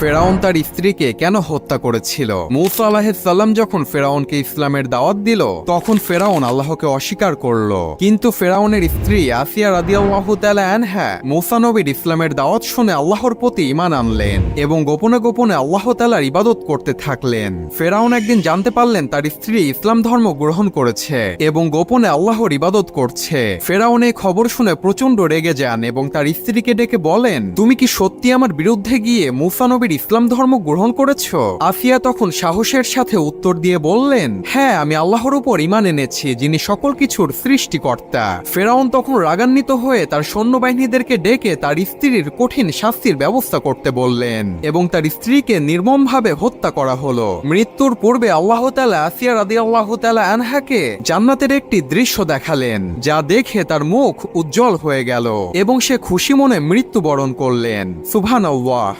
ফেরাউন তার স্ত্রীকে কেন হত্যা করেছিল? মূসা আলাইহিস সালাম যখন ফেরাউনকে ইসলামের দাওয়াত দিল, তখন ফেরাউন আল্লাহকে অস্বীকার করল। কিন্তু ফেরাউনের স্ত্রী আসিয়া রাদিয়াল্লাহু তাআলা আনহা মূসা নবীর ইসলামের দাওয়াত শুনে আল্লাহর প্রতি ঈমান আনলেন এবং গোপনে গোপনে আল্লাহ তাআলার ইবাদত করতে থাকলেন। ফেরাউন একদিন জানতে পারলেন তার স্ত্রী ইসলাম ধর্ম গ্রহণ করেছে এবং গোপনে আল্লাহর ইবাদত করছে। ফেরাউন এই খবর শুনে প্রচন্ড রেগে যান এবং তার স্ত্রীকে ডেকে বলেন, তুমি কি সত্যি আমার বিরুদ্ধে গিয়ে মূসা নবীর ইসলাম ধর্ম গ্রহণ করেছো? আসিয়া তখন সাহসের সাথে উত্তর দিয়ে বললেন, হ্যাঁ, আমি আল্লাহর উপর ঈমান এনেছি, যিনি সকল কিছুর সৃষ্টিকর্তা। ফেরাউন তখন রাগান্বিত হয়ে তার সৈন্যবাহিনীদেরকে ডেকে তার স্ত্রীর কঠিন শাস্তির ব্যবস্থা করতে বললেন এবং তার স্ত্রীকে নির্মমভাবে হত্যা করা হলো। মৃত্যুর পূর্বে আল্লাহ তাআলা আসিয়া রাদিয়াল্লাহু তাআলা আনহাকে জান্নাতের একটি দৃশ্য দেখালেন, যা দেখে তার মুখ উজ্জ্বল হয়ে গেল এবং সে খুশি মনে মৃত্যুবরণ করলেন। সুবহানাল্লাহ।